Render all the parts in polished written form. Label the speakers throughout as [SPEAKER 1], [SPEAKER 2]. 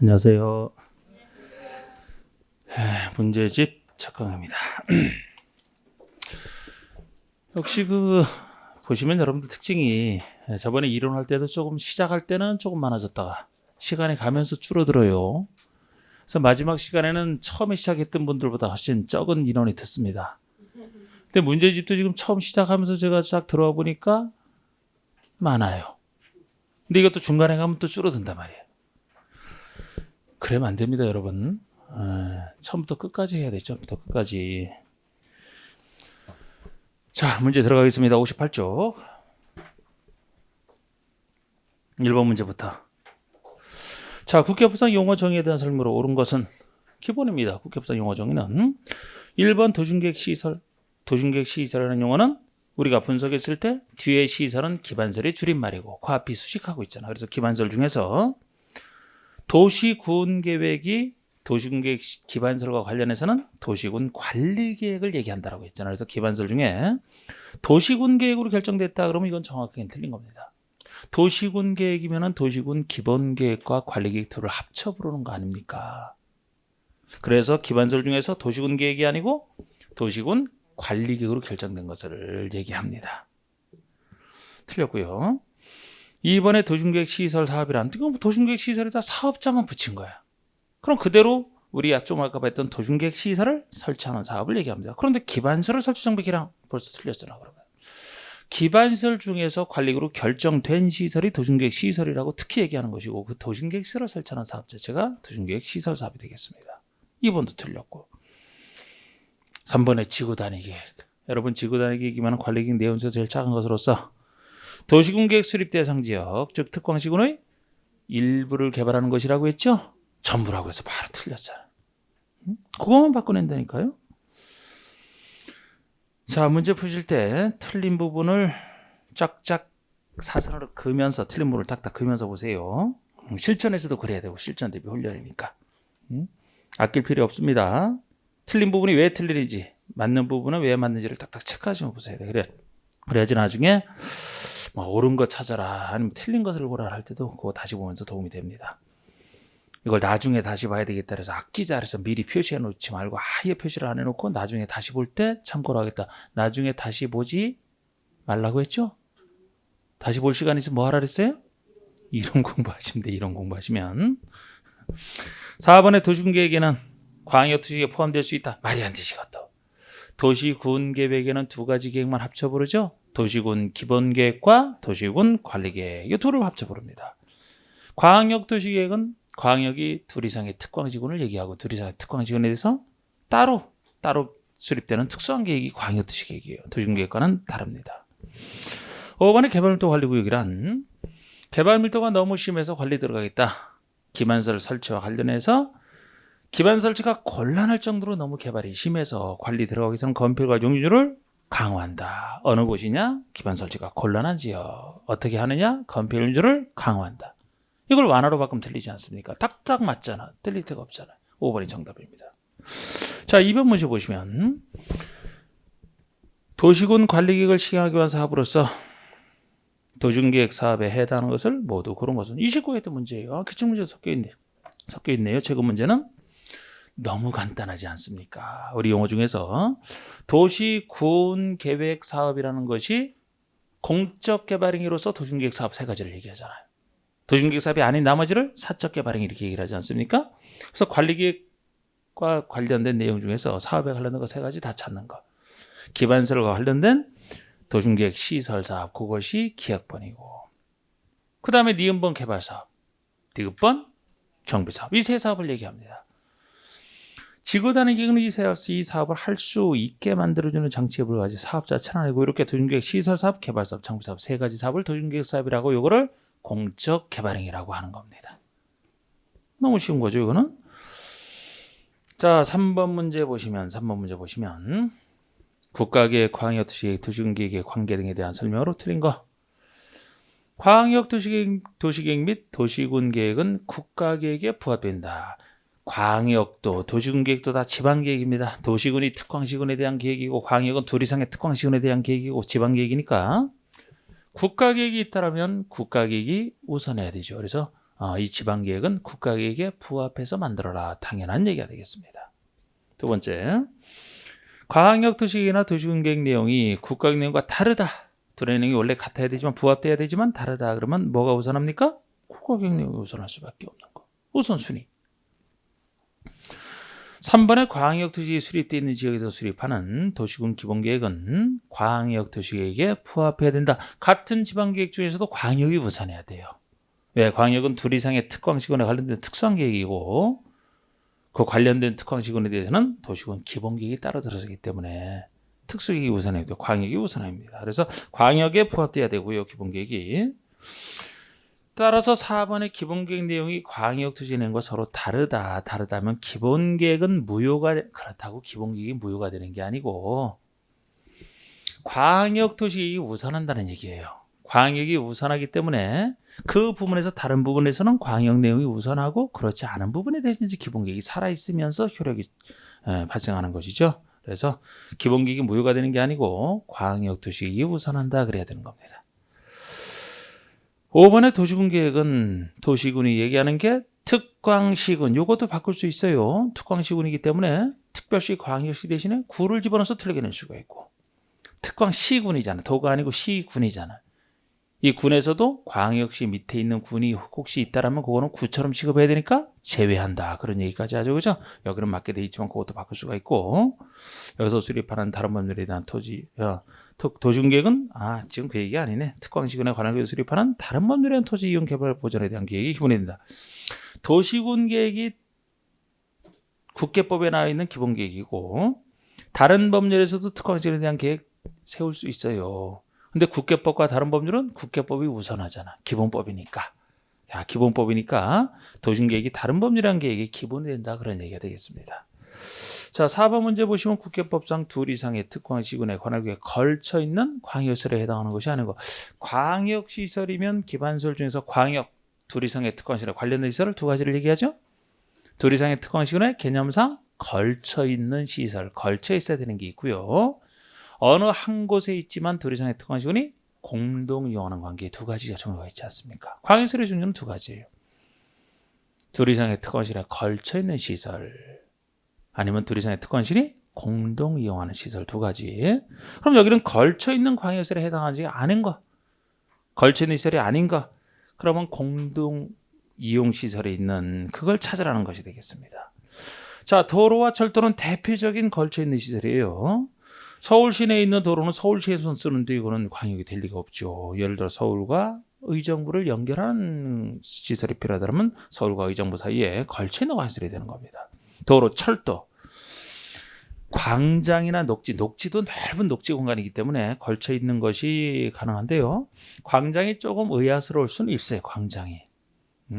[SPEAKER 1] 안녕하세요. 문제집 작강입니다. 역시 보시면 여러분들 특징이 저번에 이론할 때도 조금 시작할 때는 조금 많아졌다가 시간이 가면서 줄어들어요. 그래서 마지막 시간에는 처음에 시작했던 분들보다 훨씬 적은 인원이 듣습니다. 근데 문제집도 지금 처음 시작하면서 제가 쫙 들어와 보니까 많아요. 근데 이것도 중간에 가면 또 줄어든단 말이에요. 그러면 안 됩니다, 여러분. 처음부터 끝까지 해야 되죠. 처음부터 끝까지. 자, 문제 들어가겠습니다. 58쪽. 1번 문제부터. 자, 국회법상 용어 정의에 대한 설명으로 옳은 것은 기본입니다. 국회법상 용어 정의는 1번 도중계획 시설. 도중계획 시설이라는 용어는 우리가 분석했을 때 뒤에 시설은 기반설의 줄임말이고 그 앞이 수식하고 있잖아. 그래서 기반설 중에서 도시군계획이 도시군계획 기반설과 관련해서는 도시군 관리계획을 얘기한다라고 했잖아요. 그래서 기반설 중에 도시군계획으로 결정됐다 그러면 이건 정확하게 틀린 겁니다. 도시군계획이면은 도시군 기본계획과 관리계획 둘을 합쳐 부르는 거 아닙니까? 그래서 기반설 중에서 도시군계획이 아니고 도시군 관리계획으로 결정된 것을 얘기합니다. 틀렸고요. 2번에 도시군계획 시설 사업이란 이건 도시군계획 시설에다 사업자만 붙인 거야. 그럼 그대로 우리 좀 아까 봤던 도시군계획 시설을 설치하는 사업을 얘기합니다. 그런데 기반설을 설치 정비기랑 벌써 틀렸잖아. 그러면 기반설 중에서 관리계획으로 결정된 시설이 도시군계획 시설이라고 특히 얘기하는 것이고 그 도시군계획 시설을 설치하는 사업 자체가 도시군계획 시설 사업이 되겠습니다. 2번도 틀렸고 3번에 지구단위계획. 여러분 지구단위계획이면 관리계획 내용 중에서 제일 작은 것으로서 도시군계획 수립 대상 지역 즉 특광시군의 일부를 개발하는 것이라고 했죠. 전부라고 해서 바로 틀렸잖아. 그것만 바꿔낸다니까요. 자, 문제 푸실 때 틀린 부분을 쫙쫙 사선으로 그으면서 틀린 부분을 딱딱 그으면서 보세요. 실전에서도 그래야 되고 실전 대비 훈련이니까. 아낄 필요 없습니다. 틀린 부분이 왜 틀리는지 맞는 부분은 왜 맞는지를 딱딱 체크하시면 보세요. 그래야지 나중에 뭐 옳은 거 찾아라 아니면 틀린 것을 보라 할 때도 그거 다시 보면서 도움이 됩니다. 이걸 나중에 다시 봐야 되겠다 해서 아끼자 해서 미리 표시해 놓지 말고 아예 표시를 안 해놓고 나중에 다시 볼 때 참고로 하겠다. 나중에 다시 보지 말라고 했죠? 다시 볼 시간 있으면 뭐 하라 그랬어요? 이론 공부하시면 돼. 이론 공부하시면 4번의 도시군계획에는 광역도시계획에 포함될 수 있다. 말이 안 되지 이것도. 도시군계획에는 두 가지 계획만 합쳐 부르죠. 도시군 기본계획과 도시군 관리계획 이 둘을 합쳐 부릅니다. 광역도시계획은 광역이 둘 이상의 특광지군을 얘기하고 둘 이상의 특광지군에 대해서 따로 수립되는 특수한 계획이 광역도시계획이에요. 도시군계획과는 다릅니다. 5번의 개발밀도 관리구역이란 개발밀도가 너무 심해서 관리 들어가겠다. 기반설 설치와 관련해서 기반 설치가 곤란할 정도로 너무 개발이 심해서 관리 들어가기 전 건폐과 용적률을 강화한다. 어느 곳이냐? 기반 설치가 곤란한 지역. 어떻게 하느냐? 건폐 용적률을 강화한다. 이걸 완화로 바꾸면 틀리지 않습니까? 딱딱 맞잖아. 틀릴 데가 없잖아. 5번이 정답입니다. 자, 2번 문제 보시면 도시군 관리계획을 시행하기 위한 사업으로서 도중계획 사업에 해당하는 것을 모두 그런 것은 29회 했던 문제예요. 기출문제 섞여 있네요. 최근 문제는 너무 간단하지 않습니까? 우리 용어 중에서 도시군 계획 사업이라는 것이 공적 개발행위로서 도시계획 사업 세 가지를 얘기하잖아요. 도시계획 사업이 아닌 나머지를 사적 개발행위 이렇게 얘기를 하지 않습니까? 그래서 관리계획과 관련된 내용 중에서 사업에 관련된 거 세 가지 다 찾는 거. 기반설과 관련된 도시계획 시설 사업 그것이 기획번이고 그 다음에 니은번 개발 사업, 디귿번 정비 사업 이 세 사업을 얘기합니다. 지구단위계획은 이 사업을 할 수 있게 만들어주는 장치에 불과하지 사업 자체는 아니고 이렇게 도시계획 시설 사업, 개발 사업, 정비 사업 세 가지 사업을 도시계획 사업이라고 이거를 공적 개발행위라고 하는 겁니다. 너무 쉬운 거죠, 이거는. 자, 3번 문제 보시면 국가계획, 광역도시계획, 도시군계획의 관계 등에 대한 설명으로 틀린 거. 광역도시계획 및 도시군계획은 국가계획에 부합된다. 광역도, 도시군계획도 다 지방계획입니다. 도시군이 특광시군에 대한 계획이고 광역은 둘 이상의 특광시군에 대한 계획이고 지방계획이니까 국가계획이 있다면 국가계획이 우선해야 되죠. 그래서 이 지방계획은 국가계획에 부합해서 만들어라. 당연한 얘기가 되겠습니다. 두 번째, 광역도시계획이나 도시군계획 내용이 국가계획 내용과 다르다. 둘의 내용이 원래 같아야 되지만 부합돼야 되지만 다르다. 그러면 뭐가 우선합니까? 국가계획 내용이 우선할 수밖에 없는 거. 우선순위. 3번에 광역도시 수립되어 있는 지역에서 수립하는 도시군 기본계획은 광역도시계획에 부합해야 된다. 같은 지방계획 중에서도 광역이 우선해야 돼요. 왜? 광역은 둘 이상의 특광시군에 관련된 특수한 계획이고 그 관련된 특광시군에 대해서는 도시군 기본계획이 따로 들어서기 때문에 특수계획이 우선해야 돼요. 광역이 우선합니다. 그래서 광역에 부합돼야 되고요. 기본계획이. 따라서 4번의 기본계획 내용이 광역도시 내용과 서로 다르다. 다르다면 기본계획은 무효가 그렇다고 기본계획이 무효가 되는 게 아니고 광역도시계획이 우선한다는 얘기예요. 광역이 우선하기 때문에 그 부분에서 다른 부분에서는 광역 내용이 우선하고 그렇지 않은 부분에 대해서 기본계획이 살아있으면서 효력이 발생하는 것이죠. 그래서 기본계획이 무효가 되는 게 아니고 광역도시계획이 우선한다 그래야 되는 겁니다. 5번의 도시군계획은 도시군이 얘기하는 게 특광시군, 요것도 바꿀 수 있어요. 특광시군이기 때문에 특별시, 광역시 대신에 구를 집어넣어서 틀리게 낼 수가 있고 특광시군이잖아. 도가 아니고 시군이잖아. 이 군에서도 광역시 밑에 있는 군이 혹시 있다라면 그거는 구처럼 취급해야 되니까 제외한다. 그런 얘기까지 하죠. 그죠? 여기는 맞게 돼 있지만 그것도 바꿀 수가 있고 여기서 수립하는 다른 법률에 대한 도시군계획은 지금 그 얘기가 아니네. 특광시군에 관한 수립하는 다른 법률에 대한 토지 이용 개발 보전에 대한 계획이 기본이 된다. 도시군계획이 국계법에 나와 있는 기본계획이고 다른 법률에서도 특광시군에 대한 계획 세울 수 있어요. 근데 국계법과 다른 법률은 국계법이 우선하잖아. 기본법이니까. 기본법이니까 도시계획이 다른 법률이란 계획이 기본이 된다. 그런 얘기가 되겠습니다. 자, 4번 문제 보시면 국계법상 둘 이상의 특광시군에 관할 계획에 걸쳐 있는 광역시설에 해당하는 것이 아니고 광역시설이면 기반시설 중에서 광역 둘 이상의 특광시설에 관련된 시설을 두 가지를 얘기하죠. 둘 이상의 특광시군의 개념상 걸쳐 있는 시설, 걸쳐 있어야 되는 게 있고요. 어느 한 곳에 있지만 둘 이상의 특광시군이 공동 이용하는 관계 두 가지가 종류가 있지 않습니까? 광역시설의 종류는 두 가지예요. 둘 이상의 특광시설에 걸쳐 있는 시설 아니면 둘 이상의 특광시설이 공동 이용하는 시설 두 가지. 그럼 여기는 걸쳐 있는 광역시설에 해당하지 않은 거, 걸쳐 있는 시설이 아닌 거, 그러면 공동 이용 시설에 있는 그걸 찾으라는 것이 되겠습니다. 자, 도로와 철도는 대표적인 걸쳐 있는 시설이에요. 서울 시내에 있는 도로는 서울시에서 쓰는데 이거는 광역이 될 리가 없죠. 예를 들어 서울과 의정부를 연결하는 시설이 필요하다면 서울과 의정부 사이에 걸쳐 있는 시설이 되는 겁니다. 도로, 철도, 광장이나 녹지도 넓은 녹지 공간이기 때문에 걸쳐 있는 것이 가능한데요. 광장이 조금 의아스러울 수는 있어요. 광장이.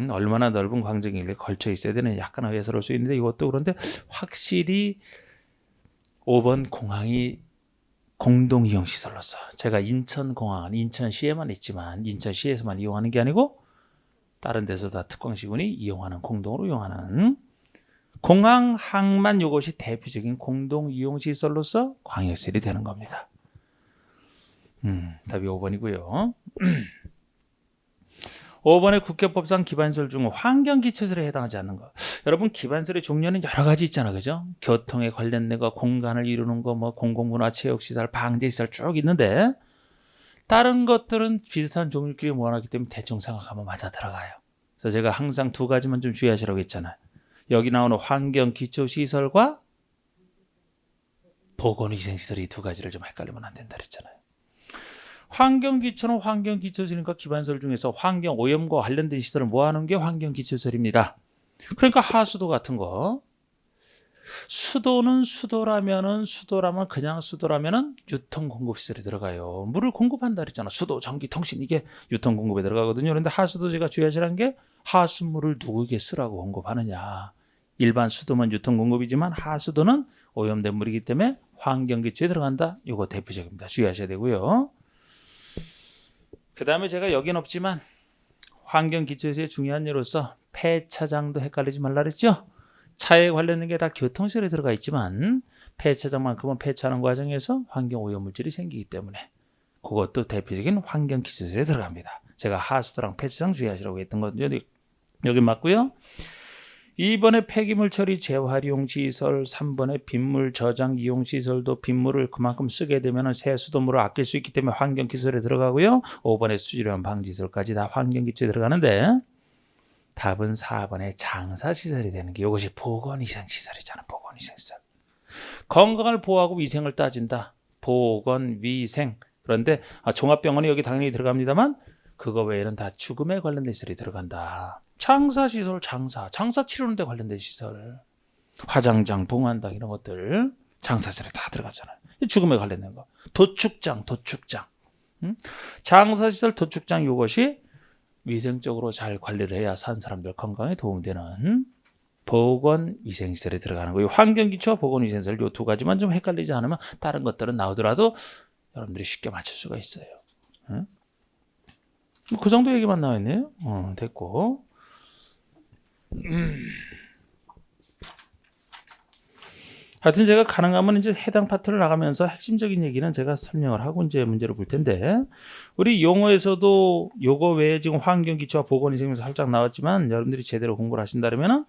[SPEAKER 1] 얼마나 넓은 광장이길래 걸쳐 있어야 되는 약간 의아스러울 수 있는데 이것도 그런데 확실히 5번 공항이 공동이용시설로서 제가 인천공항은 인천시에만 있지만 인천시에서만 이용하는 게 아니고 다른 데서 다 특광시군이 이용하는 공동으로 이용하는 공항 항만 이것이 대표적인 공동이용시설로서 광역시설이 되는 겁니다. 답이 5번이고요. 5번의 국계법상 기반시설 중 환경기초시설에 해당하지 않는 것. 여러분 기반시설의 종류는 여러 가지 있잖아, 그죠? 교통에 관련된 거, 공간을 이루는 거, 뭐 공공문화, 체육시설, 방제시설 쭉 있는데 다른 것들은 비슷한 종류끼리 모아놨기 때문에 대충 생각하면 맞아 들어가요. 그래서 제가 항상 두 가지만 좀 주의하시라고 했잖아요. 여기 나오는 환경기초시설과 보건위생시설이 두 가지를 좀 헷갈리면 안 된다 그랬잖아요. 환경기초는 환경기초시설이니까 기반시설 중에서 환경오염과 관련된 시설을 모아놓은 게 환경기초시설입니다. 그러니까 하수도 같은 거. 수도는 수도라면 그냥 수도라면은 유통공급시설에 들어가요. 물을 공급한다 그랬잖아. 수도, 전기, 통신 이게 유통공급에 들어가거든요. 그런데 하수도 제가 주의하시라는 게 하수물을 누구에게 쓰라고 공급하느냐. 일반 수도만 유통공급이지만 하수도는 오염된 물이기 때문에 환경기초에 들어간다. 이거 대표적입니다. 주의하셔야 되고요. 그 다음에 제가 여긴 없지만 환경기초에서의 중요한 예로서 폐차장도 헷갈리지 말라 그랬죠. 차에 관련된 게 다 교통시설에 들어가 있지만 폐차장만큼은 폐차하는 과정에서 환경오염물질이 생기기 때문에 그것도 대표적인 환경기초시설에 들어갑니다. 제가 하수도랑 폐차장 주의하시라고 했던 거거든요. 여기 맞고요. 2번에 폐기물 처리 재활용 시설, 3번에 빗물 저장 이용 시설도 빗물을 그만큼 쓰게 되면 세수도물을 아낄 수 있기 때문에 환경 기술에 들어가고요. 5번에 수질오염 방지 시설까지 다 환경 기초에 들어가는데 답은 4번에 장사 시설이 되는 게 이것이 보건위생 시설이잖아. 보건위생 시설. 건강을 보호하고 위생을 따진다. 보건 위생. 그런데 종합병원이 여기 당연히 들어갑니다만 그거 외에는 다 죽음에 관련된 시설이 들어간다. 장사시설, 장사 치르는 데 관련된 시설, 화장장, 봉안당 이런 것들 장사시설에 다 들어가잖아요. 죽음에 관련된 거. 도축장. 장사시설, 도축장 이것이 위생적으로 잘 관리를 해야 산 사람들 건강에 도움되는 보건위생시설에 들어가는 거예요. 환경기초, 보건위생시설 이 두 가지만 좀 헷갈리지 않으면 다른 것들은 나오더라도 여러분들이 쉽게 맞출 수가 있어요. 그 정도 얘기만 나와있네요. 됐고. 하여튼 제가 가능하면 이제 해당 파트를 나가면서 핵심적인 얘기는 제가 설명을 하고 이제 문제를 볼 텐데, 우리 용어에서도 요거 외에 지금 환경기초와 보건위생에서 살짝 나왔지만 여러분들이 제대로 공부를 하신다면은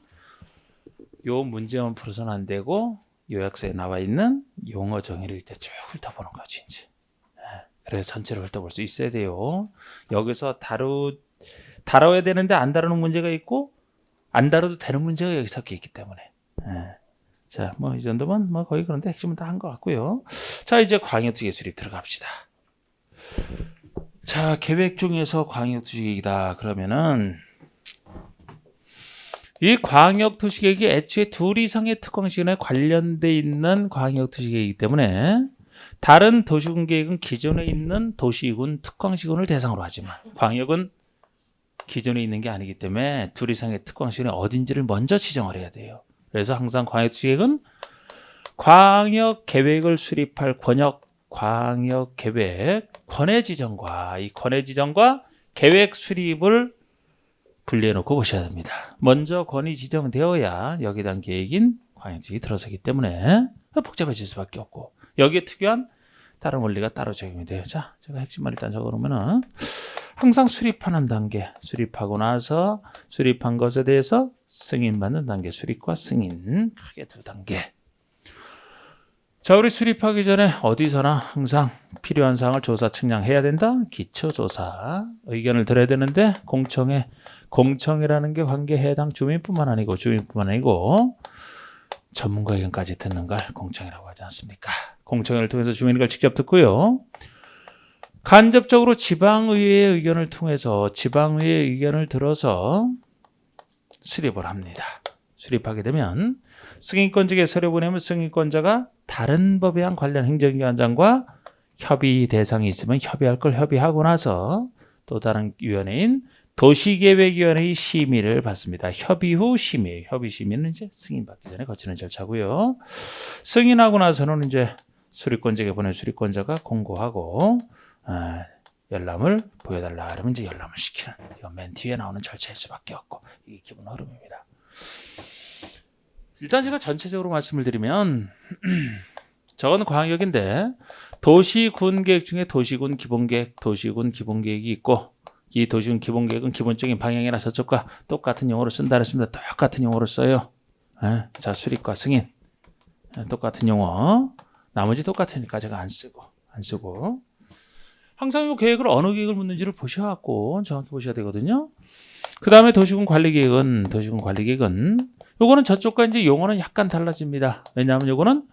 [SPEAKER 1] 요 문제만 풀어서는 안 되고 요약서에 나와 있는 용어 정의를 이제 쭉 훑어보는 거지 이제. 그래서 전체를 훑어볼 수 있어야 돼요. 여기서 다뤄야 되는데 안 다루는 문제가 있고 안 다뤄도 되는 문제가 여기 섞여 있기 때문에. 자, 뭐 이 정도면 뭐 거의 그런데 핵심은 다 한 것 같고요. 자, 이제 광역투기 수립 들어갑시다. 자, 계획 중에서 광역투기계획이다 그러면은 이 광역도시계획이 애초에 둘 이상의 특광시군에 관련돼 있는 광역도시계획이기 때문에 다른 도시군 계획은 기존에 있는 도시군 특광시군을 대상으로 하지만 광역은 기존에 있는 게 아니기 때문에 둘 이상의 특광시군이 어딘지를 먼저 지정을 해야 돼요. 그래서 항상 광역도시계획은 광역계획을 수립할 광역계획 권해지정과 이 권해지정과 계획 수립을 분리해놓고 보셔야 됩니다. 먼저 권위 지정되어야 여기에 대한 계획인 광역지역이 들어서기 때문에 복잡해질 수밖에 없고 여기에 특유한 다른 원리가 따로 적용이 돼요. 자, 제가 핵심만 일단 적어놓으면은 항상 수립하는 단계, 수립하고 나서 수립한 것에 대해서 승인받는 단계, 수립과 승인 크게 두 단계. 자, 우리 수립하기 전에 어디서나 항상 필요한 사항을 조사 측량해야 된다. 기초조사 의견을 들어야 되는데 공청이라는 게 관계 해당 주민뿐만 아니고 전문가 의견까지 듣는 걸 공청이라고 하지 않습니까? 공청회를 통해서 주민 의견을 직접 듣고요. 간접적으로 지방의회의 의견을 통해서 지방의회의 의견을 들어서 수립을 합니다. 수립하게 되면 승인권자에게 서류 보내면 승인권자가 다른 법에 의한 관련 행정기관장과 협의 대상이 있으면 협의할 걸 협의하고 나서 또 다른 위원회인 도시계획위원회의 심의를 받습니다. 협의 후 심의. 협의 심의는 이제 승인받기 전에 거치는 절차고요. 승인하고 나서는 이제 수립권자에게 보낸 수립권자가 공고하고 열람을 보여달라 그러면 이제 열람을 시키는 이건 맨 뒤에 나오는 절차일 수밖에 없고 이게 기본 흐름입니다. 일단 제가 전체적으로 말씀을 드리면 저건 광역인데 도시군 계획 중에 도시군 기본계획, 도시군 기본계획이 있고 이 도시군 기본계획은 기본적인 방향이나 저쪽과 똑같은 용어로 쓴다 그랬습니다. 똑같은 용어로 써요. 자, 수립과 승인 똑같은 용어. 나머지 똑같으니까 제가 안 쓰고 항상 이 계획을 어느 계획을 묻는지를 보셔갖고 정확히 보셔야 되거든요. 그 다음에 도시군 관리계획은 요거는 저쪽과 이제 용어는 약간 달라집니다. 왜냐하면 요거는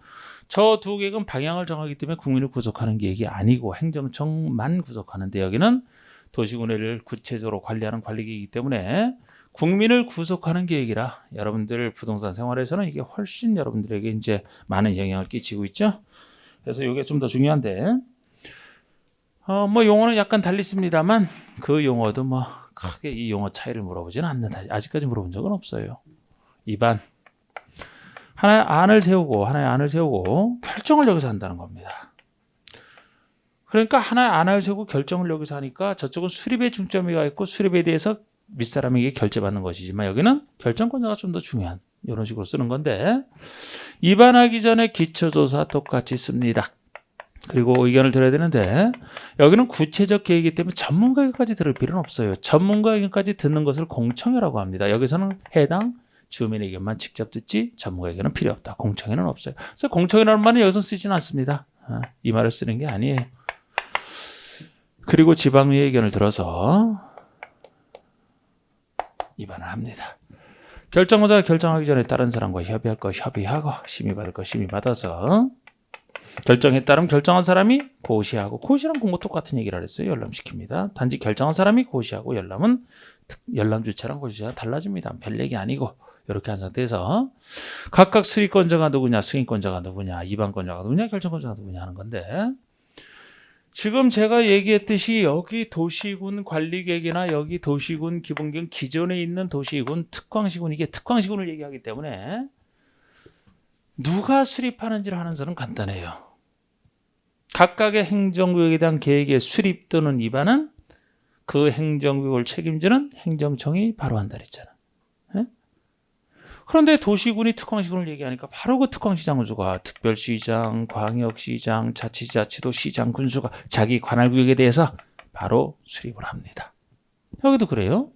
[SPEAKER 1] 저 두 계획은 방향을 정하기 때문에 국민을 구속하는 계획이 아니고 행정청만 구속하는데 여기는 도시군을 구체적으로 관리하는 관리계획이기 때문에 국민을 구속하는 계획이라 여러분들 부동산 생활에서는 이게 훨씬 여러분들에게 이제 많은 영향을 끼치고 있죠. 그래서 이게 좀 더 중요한데 뭐 용어는 약간 달리습니다만 그 용어도 뭐 크게 이 용어 차이를 물어보지는 않는다. 아직까지 물어본 적은 없어요. 2반 하나의 안을 세우고 결정을 여기서 한다는 겁니다. 그러니까 하나의 안을 세우고 결정을 여기서 하니까 저쪽은 수립에 중점이 가 있고 수립에 대해서 윗사람에게 결재받는 것이지만 여기는 결정권자가 좀 더 중요한 이런 식으로 쓰는 건데 입안하기 전에 기초조사 똑같이 씁니다. 그리고 의견을 들어야 되는데 여기는 구체적 계획이기 때문에 전문가 의견까지 들을 필요는 없어요. 전문가 의견까지 듣는 것을 공청회라고 합니다. 여기서는 해당 주민의 의견만 직접 듣지 전문가 의견은 필요 없다. 공청회는 없어요. 그래서 공청회라는 말은 여기서 쓰지는 않습니다. 이 말을 쓰는 게 아니에요. 그리고 지방의 의견을 들어서 입안을 합니다. 결정자가 결정하기 전에 다른 사람과 협의할 거 협의하고 심의받을 거 심의받아서 결정에 따르면 결정한 사람이 고시하고 고시랑 공부 똑같은 얘기를 했어요. 열람시킵니다. 단지 결정한 사람이 고시하고 열람은 열람 주체랑 고시가 달라집니다. 별 얘기 아니고 이렇게 한 상태에서 각각 수리권자가 누구냐, 승인권자가 누구냐, 이반권자가 누구냐, 결정권자가 누구냐 하는 건데 지금 제가 얘기했듯이 여기 도시군 관리계획이나 여기 도시군 기본계획 기존에 있는 도시군 특광시군 이게 특광시군을 얘기하기 때문에 누가 수립하는지를 하는 것은 간단해요. 각각의 행정구역에 대한 계획의 수립 또는 위반은 그 행정구역을 책임지는 행정청이 바로 한다 그랬잖아. 예? 그런데 도시군이 특광시군을 얘기하니까 바로 그 특광시장 군수가 특별시장, 광역시장, 자치자치도 시장 군수가 자기 관할구역에 대해서 바로 수립을 합니다. 여기도 그래요.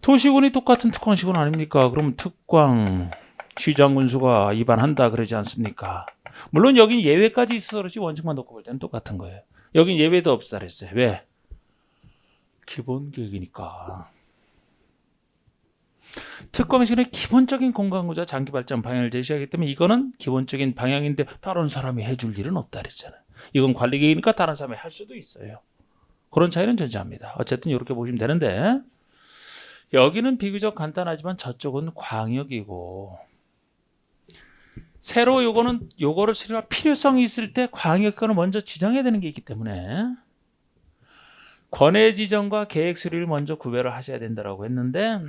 [SPEAKER 1] 도시군이 똑같은 특광시군 아닙니까? 그럼 특광 시장 군수가 위반한다 그러지 않습니까? 물론 여긴 예외까지 있어서 그렇지 원칙만 놓고 볼 때는 똑같은 거예요. 여긴 예외도 없다 그랬어요. 왜? 기본 계획이니까. 특광시군의 기본적인 공간구조 장기 발전 방향을 제시하기 때문에 이거는 기본적인 방향인데 다른 사람이 해줄 일은 없다 그랬잖아요. 이건 관리계획이니까 다른 사람이 할 수도 있어요. 그런 차이는 존재합니다. 어쨌든 이렇게 보시면 되는데 여기는 비교적 간단하지만 저쪽은 광역이고 새로 요거를 수립할 필요성이 있을 때 광역권을 먼저 지정해야 되는 게 있기 때문에 권해 지정과 계획 수립을 먼저 구별을 하셔야 된다고 했는데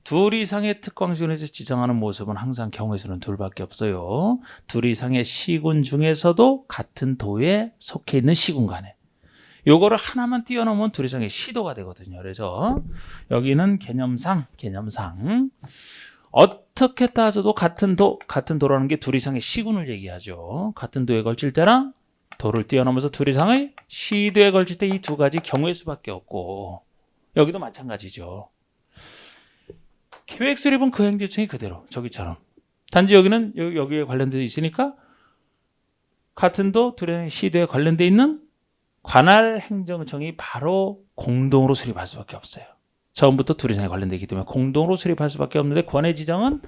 [SPEAKER 1] 둘 이상의 특광시군에서 지정하는 모습은 항상 경우의 수는 둘밖에 없어요. 둘 이상의 시군 중에서도 같은 도에 속해 있는 시군 간에 요거를 하나만 띄워놓으면 둘 이상의 시도가 되거든요. 그래서 여기는 개념상 어떻게 따져도 같은 도라는 게 둘 이상의 시군을 얘기하죠. 같은 도에 걸칠 때랑 도를 뛰어넘어서 둘 이상의 시도에 걸칠 때 이 두 가지 경우의 수밖에 없고 여기도 마찬가지죠. 계획 수립은 그 행정청이 그대로 저기처럼 단지 여기는 여기에 관련돼 있으니까 같은 도 둘 이상의 시도에 관련돼 있는 관할 행정청이 바로 공동으로 수립할 수밖에 없어요. 처음부터 둘 이상에 관련되기 때문에 공동으로 수립할 수밖에 없는데 권해 지정은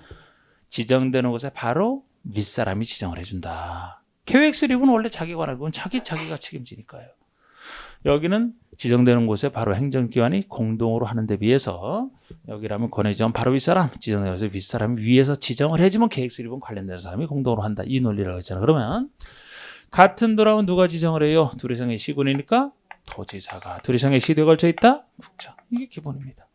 [SPEAKER 1] 지정되는 곳에 바로 윗사람이 지정을 해준다. 계획 수립은 원래 자기 관할국은 자기가 책임지니까요. 여기는 지정되는 곳에 바로 행정기관이 공동으로 하는 데 비해서 여기라면 권해 지정은 바로 윗사람, 지정되는 곳에 윗사람이 위에서 지정을 해주면 계획 수립은 관련되는 사람이 공동으로 한다. 이 논리라고 했잖아요. 그러면 같은 도라면 누가 지정을 해요? 둘 이상의 시군이니까 도지사가, 둘 이상의 시도에 걸쳐 있다? 국장. 이게 기본입니다.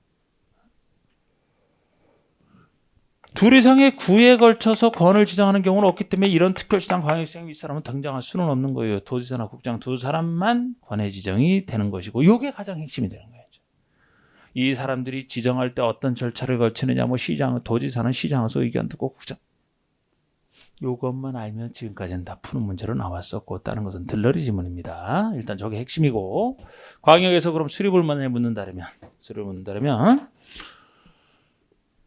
[SPEAKER 1] 둘 이상의 구에 걸쳐서 권을 지정하는 경우는 없기 때문에 이런 특별시장, 광역시장 윗사람은 등장할 수는 없는 거예요. 도지사나 국장 두 사람만 권해 지정이 되는 것이고 이게 가장 핵심이 되는 거예요. 이 사람들이 지정할 때 어떤 절차를 거치느냐, 뭐 도지사는 시장에서 의견 듣고 국장. 이것만 알면 지금까지는 다 푸는 문제로 나왔었고 다른 것은 들러리 지문입니다. 일단 저게 핵심이고 광역에서 그럼 수립을 만약에 묻는다면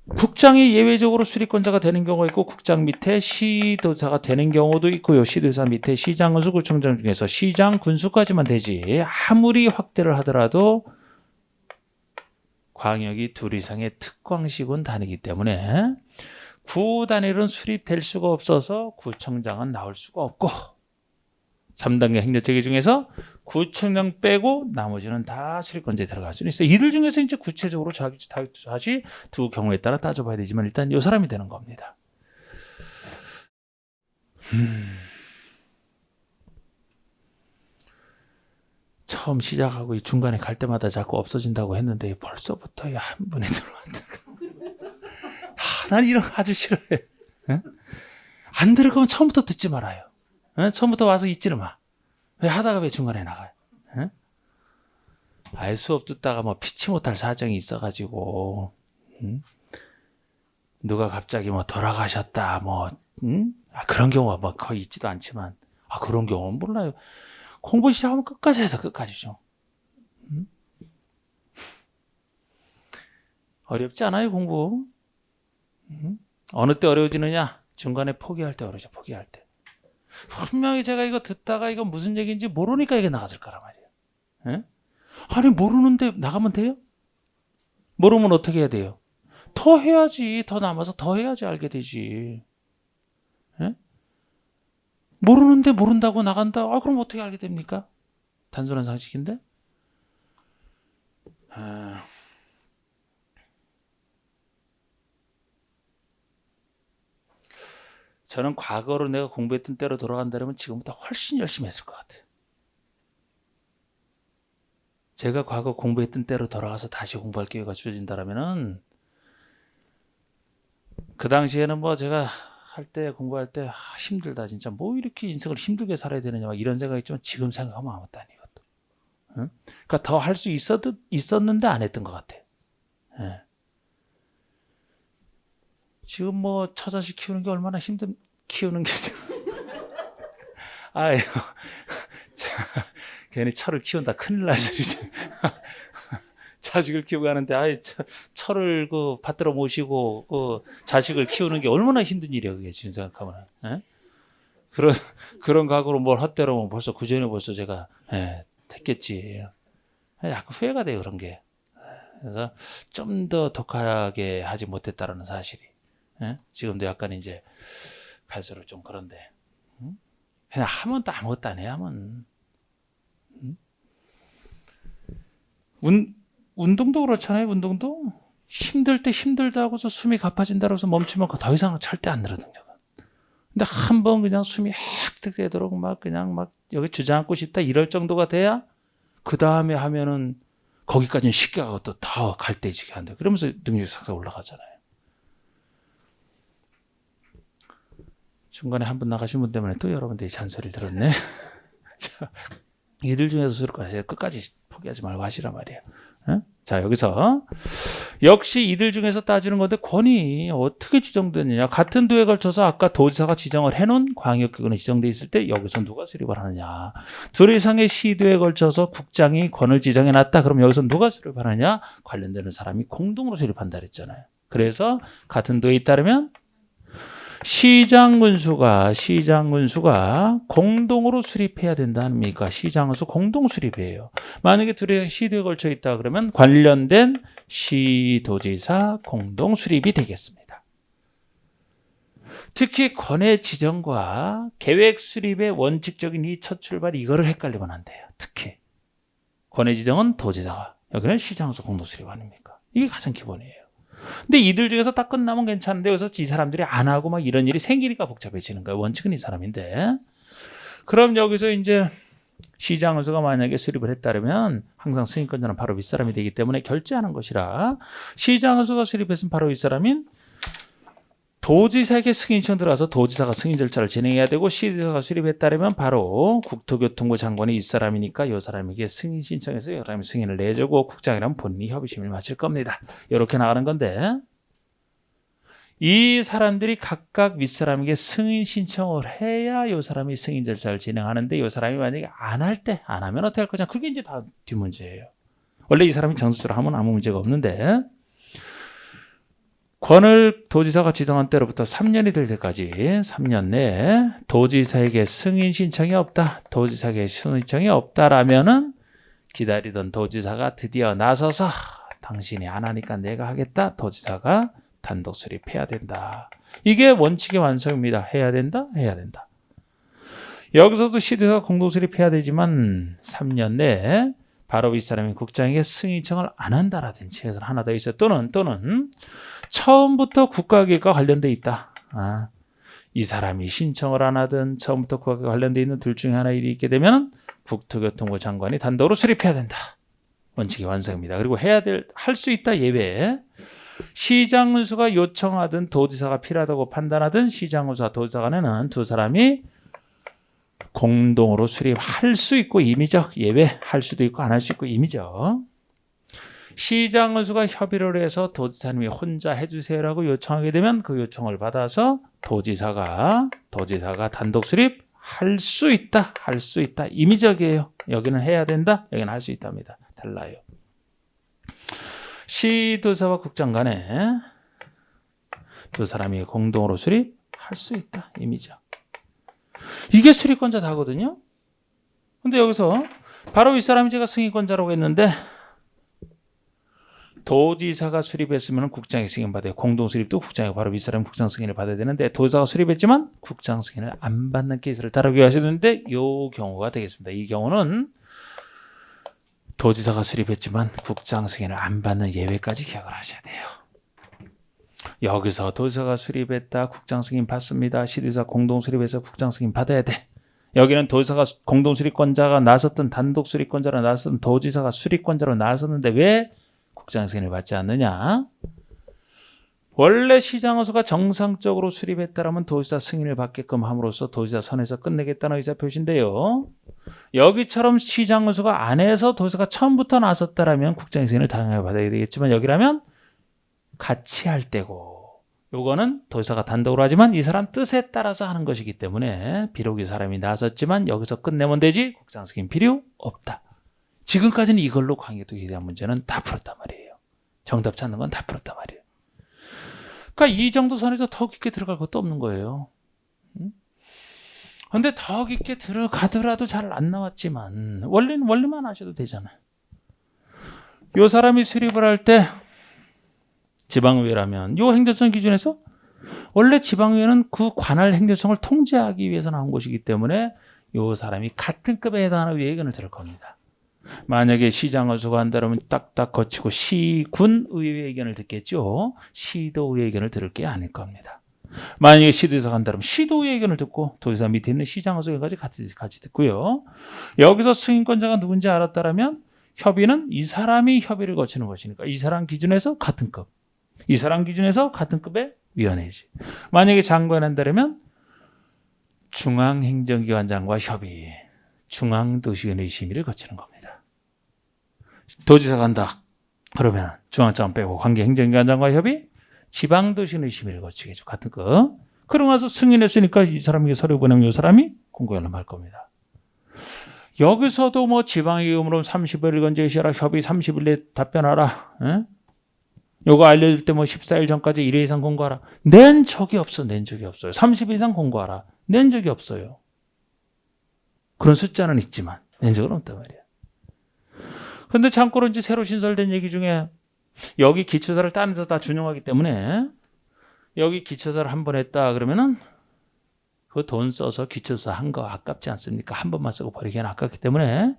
[SPEAKER 1] 국장이 예외적으로 수립권자가 되는 경우가 있고 국장 밑에 시도사가 되는 경우도 있고요. 시도사 밑에 시장, 군수, 구청장 중에서 시장, 군수까지만 되지 아무리 확대를 하더라도 광역이 둘 이상의 특광시군 단위이기 때문에 구 단위로는 수립될 수가 없어서 구청장은 나올 수가 없고 3단계 행정체계 중에서 구청장 빼고 나머지는 다 수립권자에 들어갈 수는 있어요. 이들 중에서 이제 구체적으로 다시 두 경우에 따라 따져봐야 되지만 일단 이 사람이 되는 겁니다. 처음 시작하고 이 중간에 갈 때마다 자꾸 없어진다고 했는데 벌써부터 한 분이 들어왔다. 난 이런 거 아주 싫어해. 안 들어가면 처음부터 듣지 말아요. 처음부터 와서 있지를 마. 왜 하다가 왜 중간에 나가요? 알 수업 듣다가 뭐 피치 못할 사정이 있어가지고 누가 갑자기 뭐 돌아가셨다 뭐 그런 경우가 뭐 거의 있지도 않지만 그런 경우는 몰라요. 공부 시작하면 끝까지 해서 끝까지죠. 어렵지 않아요, 공부. 어느 때 어려워지느냐? 중간에 포기할 때 어려워져, 포기할 때. 분명히 제가 이거 듣다가 이거 무슨 얘기인지 모르니까 이게 나갔을 거란 말이에요. 예? 아니, 모르는데 나가면 돼요? 모르면 어떻게 해야 돼요? 더 해야지. 더 남아서 더 해야지 알게 되지. 예? 모르는데 모른다고 나간다? 그럼 어떻게 알게 됩니까? 단순한 상식인데? 저는 과거로 내가 공부했던 때로 돌아간다면 지금보다 훨씬 열심히 했을 것 같아요. 제가 과거 공부했던 때로 돌아가서 다시 공부할 기회가 주어진다면은 그 당시에는 뭐 제가 공부할 때 힘들다 진짜 뭐 이렇게 인생을 힘들게 살아야 되느냐 막 이런 생각이 있지만 지금 생각하면 아무것도 아니에요. 응? 그러니까 더 할 수 있었는데 안 했던 것 같아요. 예. 지금 뭐 처자식 키우는 게 얼마나 키우는 게 아유 괜히 철을 키운다 큰일 날 소리지. 자식을 키우고 하는데 철을 받들어 모시고 자식을 키우는 게 얼마나 힘든 일이야 그게 지금 생각하면. 예? 그런 각오로 뭘 헛되려면 벌써 그 전에 벌써 제가 했겠지. 약간 후회가 돼요 그런 게. 그래서 좀 더 독하게 하지 못했다라는 사실이. 지금도 약간 이제 갈수록 좀 그런데. 그냥 하면 또 아무것도 안 해야 하면. 운동도 그렇잖아요. 운동도 힘들 때 힘들다 하고서 숨이 가빠진다고 해서 멈추면 더 이상 절대 안 늘어요. 근데 한 번 그냥 숨이 획득되도록 그냥 여기 주저앉고 싶다 이럴 정도가 돼야 그 다음에 하면은 거기까지는 쉽게 가고 또 더 갈대지게 한다. 그러면서 능력이 싹싹 올라가잖아요. 중간에 한 분 나가신 분 때문에 또 여러분들이 잔소리를 들었네. 이들 중에서 수를 가세요. 끝까지 포기하지 말고 하시란 말이에요. 자, 여기서 역시 이들 중에서 따지는 건데 권위 어떻게 지정되느냐. 같은 도에 걸쳐서 아까 도지사가 지정을 해놓은 광역기관이 지정돼 있을 때 여기서 누가 수립을 하느냐. 둘 이상의 시도에 걸쳐서 국장이 권을 지정해놨다. 그럼 여기서 누가 수립을 하느냐. 관련되는 사람이 공동으로 수립한다 그랬잖아요. 그래서 같은 도에 잇따르면 시장군수가 공동으로 수립해야 된다 합니까? 시장군수 공동 수립이에요. 만약에 둘이 시도에 걸쳐 있다 그러면 관련된 시도지사 공동 수립이 되겠습니다. 특히 권의 지정과 계획 수립의 원칙적인 이 첫 출발 이거를 헷갈리면 안 돼요. 특히 권의 지정은 도지사가, 여기는 시장군수 공동 수립 아닙니까? 이게 가장 기본이에요. 근데 이들 중에서 딱 끝나면 괜찮은데 여기서 이 사람들이 안 하고 막 이런 일이 생기니까 복잡해지는 거예요. 원칙은 이 사람인데. 그럼 여기서 이제 시장군수가 만약에 수립을 했다면 항상 승인권자는 바로 윗사람이 되기 때문에 결재하는 것이라 시장군수가 수립했으면 바로 윗사람인 도지사에게 승인 신청 들어가서 도지사가 승인 절차를 진행해야 되고 시도지사가 수립했다면 바로 국토교통부 장관이 윗사람이니까 이 사람에게 승인 신청해서 이 사람이 승인을 내주고 국장이라면 본인이 협의심을 마칠 겁니다. 이렇게 나가는 건데 이 사람들이 각각 윗사람에게 승인 신청을 해야 이 사람이 승인 절차를 진행하는데 이 사람이 만약에 안 하면 어떻게 할 거냐. 그게 이제 다 뒷문제예요. 원래 이 사람이 정수적으로 하면 아무 문제가 없는데 권을 도지사가 지정한 때로부터 3년이 될 때까지 3년 내에 도지사에게 승인 신청이 없다. 도지사에게 승인 신청이 없다라면은 기다리던 도지사가 드디어 나서서 당신이 안 하니까 내가 하겠다. 도지사가 단독 수립해야 된다. 이게 원칙의 완성입니다. 해야 된다. 여기서도 시도가 공동 수립해야 되지만 3년 내에 바로 윗사람이 국장에게 승인 신청을 안 한다라든지 해서 하나 더 있어요. 또는 처음부터 국가기획과 관련돼 있다. 이 사람이 신청을 안 하든 처음부터 국가기획과 관련돼 있는 둘 중에 하나 일이 있게 되면 국토교통부 장관이 단독으로 수립해야 된다. 원칙의 완성입니다. 그리고 할 수 있다 예외. 시장군수가 요청하든 도지사가 필요하다고 판단하든 시장군수와 도지사 간에는 두 사람이 공동으로 수립할 수 있고 임의적 예외 할 수도 있고 안 할 수 있고 임의적. 시장군수가 협의를 해서 도지사님이 혼자 해주세요라고 요청하게 되면 그 요청을 받아서 도지사가 단독 수립할 수 있다. 임의적이에요. 여기는 해야 된다. 여기는 할 수 있답니다. 달라요. 시도사와 국장 간에 두 사람이 공동으로 수립할 수 있다. 임의적. 이게 수립권자 다거든요. 근데 여기서 바로 이 사람이 제가 승인권자라고 했는데 도지사가 수립했으면 국장이 승인받아요. 공동수립도 국장이 바로 이 사람이 국장 승인을 받아야 되는데 도지사가 수립했지만 국장 승인을 안 받는 케이스를 따르기로 하시는데 이 경우가 되겠습니다. 이 경우는 도지사가 수립했지만 국장 승인을 안 받는 예외까지 기억을 하셔야 돼요. 여기서 도지사가 수립했다. 국장 승인 받습니다. 시도지사 공동수립해서 국장 승인 받아야 돼. 여기는 도지사가 공동수립권자가 나섰던 단독 수립권자로 나섰던 도지사가 수립권자로 나섰는데 왜 국장 승인을 받지 않느냐? 원래 시장허수가 정상적으로 수립했다라면 도지사 승인을 받게끔 함으로써 도지사 선에서 끝내겠다는 의사 표시인데요. 여기처럼 시장허수가 안 해서 도지사가 처음부터 나섰다라면 국장 승인을 당연히 받아야 되겠지만 여기라면 같이 할 때고 요거는 도지사가 단독으로 하지만 이 사람 뜻에 따라서 하는 것이기 때문에 비록 이 사람이 나섰지만 여기서 끝내면 되지 국장 승인 필요 없다. 지금까지는 이걸로 광역도기에 대한 문제는 다 풀었단 말이에요. 정답 찾는 건 다 풀었단 말이에요. 그러니까 이 정도 선에서 더 깊게 들어갈 것도 없는 거예요. 근데 더 깊게 들어가더라도 잘 안 나왔지만 원리만 하셔도 되잖아요. 이 사람이 수립을 할 때 지방의회라면 이 행정성 기준에서 원래 지방의회는 그 관할 행정성을 통제하기 위해서 나온 것이기 때문에 이 사람이 같은 급에 해당하는 의회 의견을 들을 겁니다. 만약에 시장허수가 한다면 딱딱 거치고 시군 의회 의견을 듣겠죠. 시도의회 의견을 들을 게 아닐 겁니다. 만약에 시도에서 간다면 시도의회 의견을 듣고 도지사 밑에 있는 시장허수 의견까지 같이 듣고요. 여기서 승인권자가 누군지 알았다라면 협의는 이 사람이 협의를 거치는 것이니까 이 사람 기준에서 같은 급. 이 사람 기준에서 같은 급의 위원회지. 만약에 장관이 한다면 중앙행정기관장과 협의, 중앙도시위원회 심의를 거치는 겁니다. 도지사가 한다. 그러면 중앙장관 빼고 관계행정기관장과 협의, 지방도시위원회 심의를 거치겠죠. 같은 급. 그러고 나서 승인했으니까 이 사람에게 서류 보내면 이 사람이 공고연락할 겁니다. 여기서도 뭐 지방의원으로 30일 건재 시하라 협의 30일 내에 답변하라. 에? 요거 알려줄 때 뭐 14일 전까지 1회 이상 공고하라. 낸 적이 없어요. 30일 이상 공고하라. 낸 적이 없어요. 그런 숫자는 있지만 낸 적은 없단 말이에요. 그런데 참고로 이제 새로 신설된 얘기 중에 여기 기초사를 다른 데서 다 준용하기 때문에 여기 기초사를 한 번 했다 그러면은 그 돈 써서 기초사 한 거 아깝지 않습니까? 한 번만 쓰고 버리기는 아깝기 때문에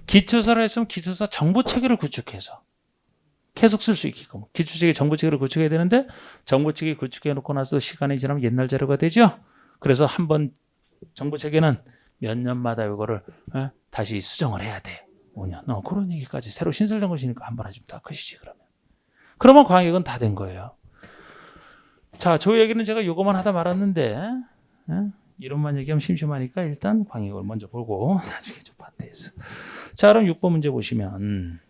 [SPEAKER 1] 기초사를 했으면 기초사 정보체계를 구축해서 계속 쓸 수 있게끔 기초체계 정보체계를 구축해야 되는데 정보체계 구축해 놓고 나서 시간이 지나면 옛날 자료가 되죠. 그래서 한번 정보체계는 몇 년마다 이거를 다시 수정을 해야 돼. 5년. 그런 얘기까지 새로 신설된 것이니까 한 번 하시면 다 끝이지 그러면. 그러면 광역은 다 된 거예요. 자, 저 얘기는 제가 요거만 하다 말았는데 이론만 얘기하면 심심하니까 일단 광역을 먼저 보고 나중에 좀 반대해서. 자, 그럼 6번 문제 보시면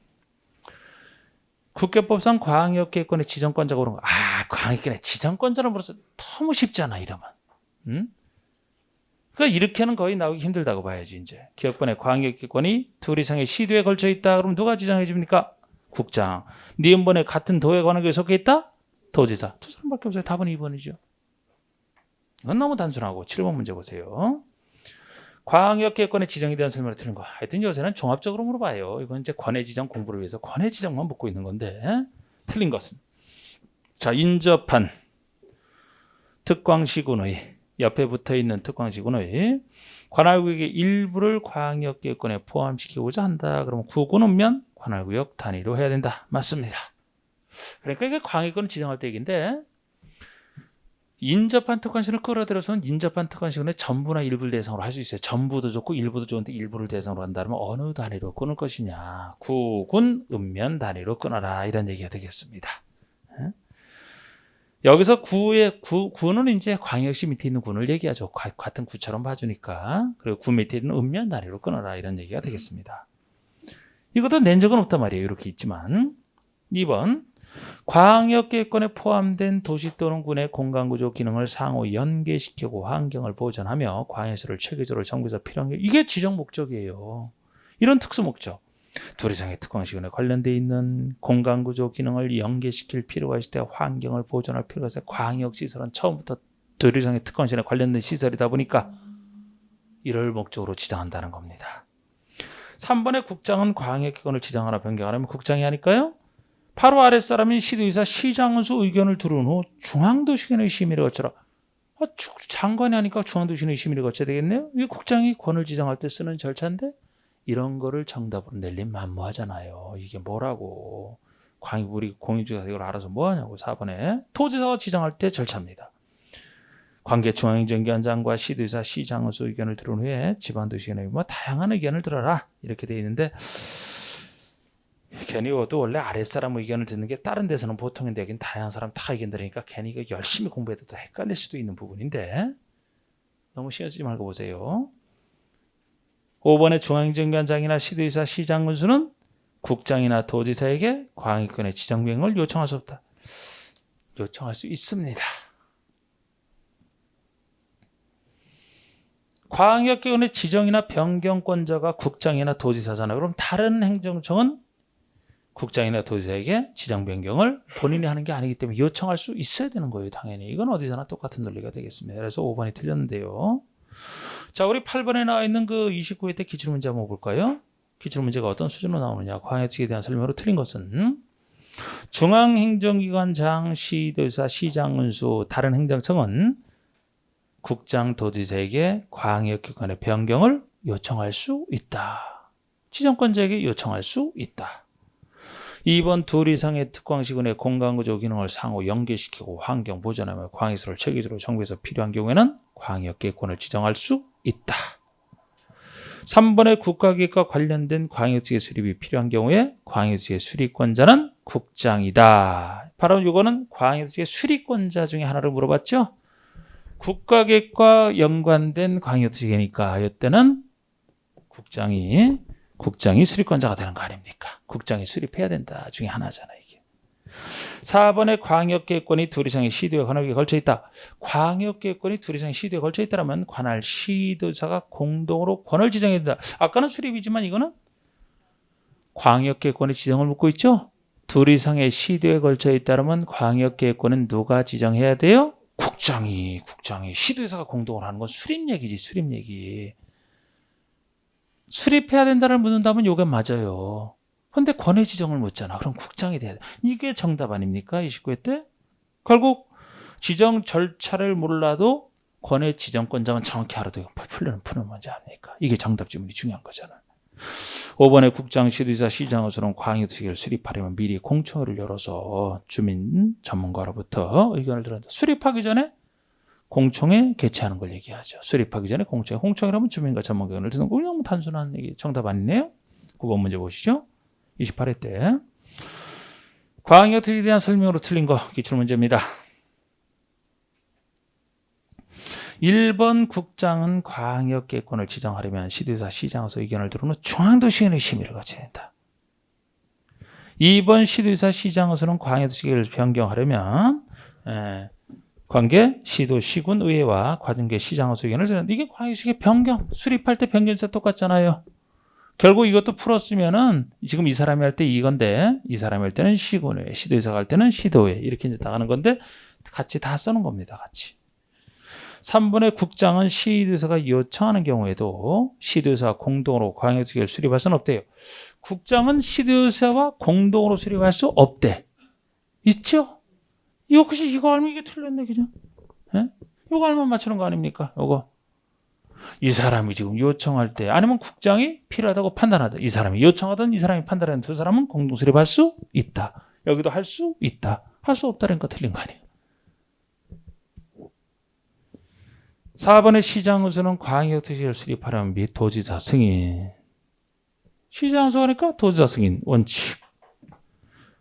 [SPEAKER 1] 국회법상 광역계권의 지정권자가 그런 거. 광역계권의 지정권자는 벌써 너무 쉽잖아 이러면. 그러니까 이렇게는 거의 나오기 힘들다고 봐야지 이제. 기업권의 광역계권이 둘 이상의 시도에 걸쳐 있다. 그럼 누가 지정해 줍니까? 국장. 니은번에 같은 도에 관한 게 속해 있다? 도지사. 두 사람밖에 없어요. 답은 2번이죠. 이건 너무 단순하고 7번 문제 보세요. 광역계권의 지정에 대한 설명을 드는 거. 하여튼 요새는 종합적으로 물어봐요. 이건 이제 권해지정 공부를 위해서 권해지정만 묻고 있는 건데 틀린 것은 자 인접한 특광시군의 옆에 붙어있는 특광시군의 관할구역의 일부를 광역계권에 포함시키고자 한다. 그러면 구군은면 관할구역 단위로 해야 된다. 맞습니다. 그러니까 이게 광역권 지정할 때 얘기인데 인접한 특관시를 끌어들여서는 인접한 특관시군의 전부나 일부를 대상으로 할 수 있어요. 전부도 좋고 일부도 좋은데 일부를 대상으로 한다면 어느 단위로 끊을 것이냐. 구군, 읍면 단위로 끊어라. 이런 얘기가 되겠습니다. 여기서 구는 이제 광역시 밑에 있는 군을 얘기하죠. 같은 구처럼 봐주니까. 그리고 구 밑에 있는 읍면 단위로 끊어라. 이런 얘기가 되겠습니다. 이것도 낸 적은 없단 말이에요. 이렇게 있지만. 2번. 광역계획권에 포함된 도시 또는 군의 공간구조 기능을 상호 연계시키고 환경을 보존하며 광역시를 체계적으로 정부에서 필요한 게 이게 지정 목적이에요. 이런 특수 목적. 둘 이상의 특광시군에 관련돼 있는 공간구조 기능을 연계시킬 필요가 있을 때 환경을 보존할 필요가 있어요. 광역시설은 처음부터 둘 이상의 특광시군에 관련된 시설이다 보니까 이를 목적으로 지정한다는 겁니다. 3번의 국장은 광역기관을 지정하나 변경하려면 국장이 하니까요. 바로 아랫사람인 시도의사 시장수 의견을 들은 후 중앙도시관의 심의를 거쳐라. 장관이 하니까 중앙도시관의 심의를 거쳐야 되겠네요. 이게 국장이 권을 지정할 때 쓰는 절차인데 이런 거를 정답으로 내리면 만무하잖아요. 이게 뭐라고. 우리 공유주가 이걸 알아서 뭐하냐고. 4번에 토지사가 지정할 때 절차입니다. 관계중앙행정기관장과 시도의사 시장수 의견을 들은 후에 지방도시관의 다양한 의견을 들어라. 이렇게 돼 있는데 괜히 이것도 원래 아랫사람 의견을 듣는 게 다른 데서는 보통인데 여긴 다양한 사람 다 의견 들으니까 괜히 이거 열심히 공부해도 또 헷갈릴 수도 있는 부분인데 너무 신경 쓰지 말고 보세요. 5번의 중앙행정기관장이나 시도의사 시장군수는 국장이나 도지사에게 광역권의 지정명을 요청할 수 없다. 요청할 수 있습니다. 광역기관의 지정이나 변경권자가 국장이나 도지사잖아요. 그럼 다른 행정청은 국장이나 도지사에게 지정 변경을 본인이 하는 게 아니기 때문에 요청할 수 있어야 되는 거예요. 당연히. 이건 어디서나 똑같은 논리가 되겠습니다. 그래서 5번이 틀렸는데요. 자, 우리 8번에 나와 있는 그 29회 때 기출문제 한번 볼까요? 기출문제가 어떤 수준으로 나오느냐. 광역특위에 대한 설명으로 틀린 것은 중앙행정기관장, 시도지사, 시장군수, 다른 행정청은 국장, 도지사에게 광역기관의 변경을 요청할 수 있다. 지정권자에게 요청할 수 있다. 2번 둘 이상의 특광시군의 공간구조 기능을 상호 연계시키고 환경 보존하며 광역시설을 체계적으로 정부에서 필요한 경우에는 광역계획권을 지정할 수 있다. 3번의 국가계획과 관련된 광역지회 수립이 필요한 경우에 광역지회 수립권자는 국장이다. 바로 이거는 광역지회 수립권자 중에 하나를 물어봤죠. 국가계획과 연관된 광역지회니까 이때는 국장이 수립권자가 되는 거 아닙니까? 국장이 수립해야 된다 중에 하나잖아요. 이게. 4번의 광역계획권이 둘 이상의 시도에 관할에 걸쳐 있다. 광역계획권이 둘 이상의 시도에 걸쳐 있다면 관할 시도사가 공동으로 권을 지정해야 된다. 아까는 수립이지만 이거는 광역계획권의 지정을 묻고 있죠. 둘 이상의 시도에 걸쳐 있다면 광역계획권은 누가 지정해야 돼요? 국장이. 시도사가 공동으로 하는 건 수립 얘기지. 수립 얘기. 수립해야 된다를 묻는다면 이게 맞아요. 그런데 권의 지정을 묻잖아. 그럼 국장이 돼야 돼. 이게 정답 아닙니까? 29회 때? 결국 지정 절차를 몰라도 권의 지정권자만 정확히 알아도 푸는 문제 아닙니까? 이게 정답 지문이 중요한 거잖아. 5번에 국장, 시도지사, 시장으로서는 광역특위를 수립하려면 미리 공청회를 열어서 주민 전문가로부터 의견을 들었다. 수립하기 전에 공청회 개최하는 걸 얘기하죠. 수립하기 전에 공청회라면 주민과 전문가 의견을 듣는 거 그냥 단순한 얘기. 정답 아니네요. 9번 문제 보시죠. 28회 때 광역특위에 대한 설명으로 틀린 거 기출문제입니다. 1번 국장은 광역계획권을 지정하려면 시도지사, 시장에서 의견을 들은 후 중앙도시의회 심의를 거쳐야 된다. 2번 시도지사, 시장에서는 광역도시계획을 변경하려면 관계 시도, 시군, 의회와 관계 시장에서 의견을 듣는다. 이게 광역도시계획 변경, 수립할 때 변경자 똑같잖아요. 결국 이것도 풀었으면은 지금 이 사람이 할 때 이건데 이 사람이 할 때는 시군회, 시도지사가 할 때는 시도회 이렇게 이제 나가는 건데 같이 다 써는 겁니다. 같이. 3번의 국장은 시도지사가 요청하는 경우에도 시도지사와 공동으로 광역특위를 수립할 수는 없대요. 국장은 시도지사와 공동으로 수립할 수 없대. 있죠? 이거 알면 이게 틀렸네, 그죠? 예? 이거 알면 맞추는 거 아닙니까? 이거. 이 사람이 지금 요청할 때 아니면 국장이 필요하다고 판단하다. 이 사람이 요청하든 이 사람이 판단하든 두 사람은 공동 수립할 수 있다. 여기도 할 수 있다. 할 수 없다는 거 틀린 거 아니에요. 4번의 시장으로서는 광역특위를 수립하려면 및 도지사 승인. 시장으로서 하니까 도지사 승인 원칙.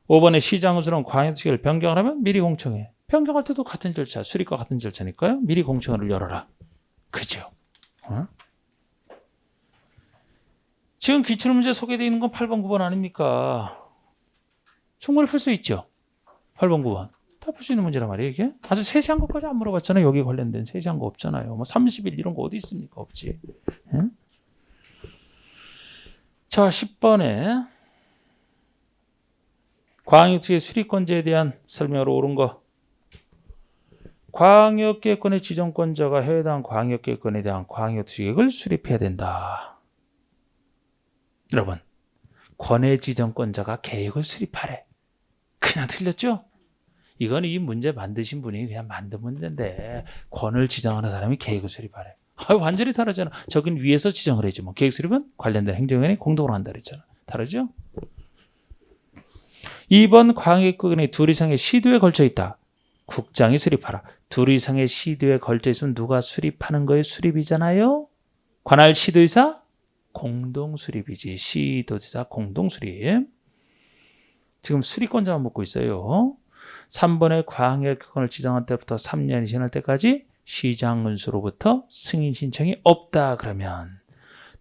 [SPEAKER 1] 5번의 시장으로서는 광역특위를 변경하려면 미리 공청회. 변경할 때도 같은 절차, 수립과 같은 절차니까요. 미리 공청회를 열어라. 그죠? 지금 기출문제 소개되어 있는 건 8번, 9번 아닙니까? 충분히 풀 수 있죠? 8번, 9번. 다 풀 수 있는 문제란 말이에요, 이게. 아주 세세한 것까지 안 물어봤잖아요. 여기 관련된 세세한 거 없잖아요. 뭐 30일 이런 거 어디 있습니까? 없지. 예? 자, 10번에 광역특혜 수리권자에 대한 설명으로 옳은 거. 광역계획권의 지정권자가 해당 광역계획권에 대한 광역특혜를 수립해야 된다. 여러분, 권의 지정권자가 계획을 수립하래. 그냥 틀렸죠? 이건 이 문제 만드신 분이 그냥 만든 문제인데 권을 지정하는 사람이 계획을 수립하래. 완전히 다르잖아. 저긴 위에서 지정을 해야지. 뭐 계획 수립은 관련된 행정위원회 공동으로 한다 그랬잖아. 다르죠? 2번 광역권이 둘 이상의 시도에 걸쳐 있다. 국장이 수립하라. 둘 이상의 시도에 걸쳐 있으면 누가 수립하는 거에 수립이잖아요. 관할 시도의사 공동 수립이지. 시도지사 공동 수립. 지금 수립권자만 묻고 있어요. 3번의 광역권을 지정한 때부터 3년이 지날 때까지 시장 군수로부터 승인 신청이 없다. 그러면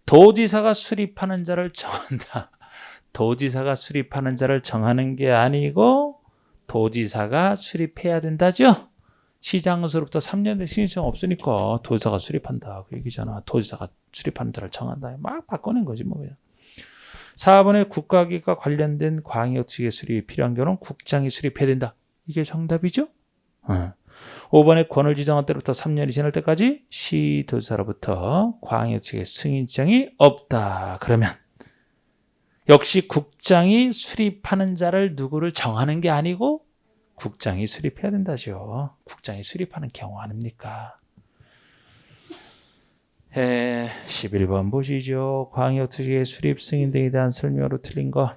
[SPEAKER 1] 도지사가 수립하는 자를 정한다. 도지사가 수립하는 자를 정하는 게 아니고 도지사가 수립해야 된다죠. 시장 군수로부터 3년 승인 신청 없으니까 도지사가 수립한다. 그 얘기잖아. 도지사가 수립하는 자를 정한다. 막 바꿔낸 거지 뭐 그냥. 4번의 국가기관 관련된 광역특혜 수립이 필요한 경우는 국장이 수립해야 된다. 이게 정답이죠? 5번의 권을 지정한 때부터 3년이 지날 때까지 시도지사로부터 광역특혜 승인장이 없다. 그러면 역시 국장이 수립하는 자를 누구를 정하는 게 아니고 국장이 수립해야 된다죠. 국장이 수립하는 경우 아닙니까? 11번 보시죠. 광역특혜 수립 승인 등에 대한 설명으로 틀린 거.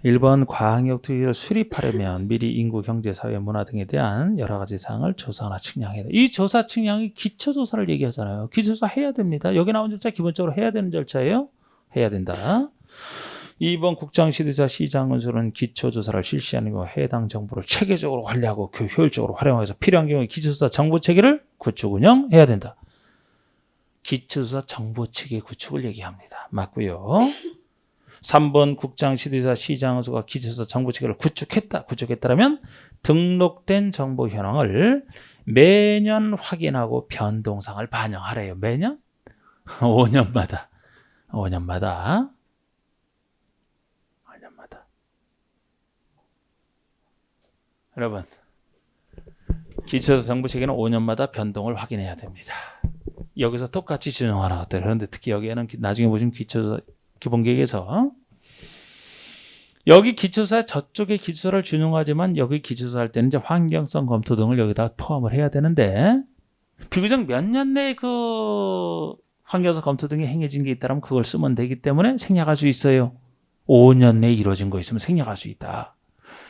[SPEAKER 1] 1번 광역특혜를 수립하려면 미리 인구, 경제, 사회, 문화 등에 대한 여러 가지 사항을 조사하나 측량해야 돼. 이 조사 측량이 기초조사를 얘기하잖아요. 기초조사 해야 됩니다. 여기 나온 절차 기본적으로 해야 되는 절차예요. 해야 된다. 2번 국장시도지사 시장군수는 기초조사를 실시하는 경우 해당 정보를 체계적으로 관리하고 효율적으로 활용해서 필요한 경우에 기초조사 정보체계를 구축 운영해야 된다. 기초조사 정보체계 구축을 얘기합니다. 맞고요. 3번 국장시도지사 시장군수가 기초조사 정보체계를 구축했다라면 등록된 정보 현황을 매년 확인하고 변동사항을 반영하래요. 매년? 5년마다. 5년마다. 여러분, 기초조사 정보체계는 5년마다 변동을 확인해야 됩니다. 여기서 똑같이 준용하는 것들. 그런데 특히 여기에는 나중에 보시면 기초조사 기본계획에서 여기 기초조사 저쪽에 기초조사를 준용하지만 여기 기초조사 할 때는 이제 환경성 검토 등을 여기다 포함을 해야 되는데 비교적 몇 년 내에 그 환경성 검토 등이 행해진 게 있다면 그걸 쓰면 되기 때문에 생략할 수 있어요. 5년 내에 이루어진 거 있으면 생략할 수 있다.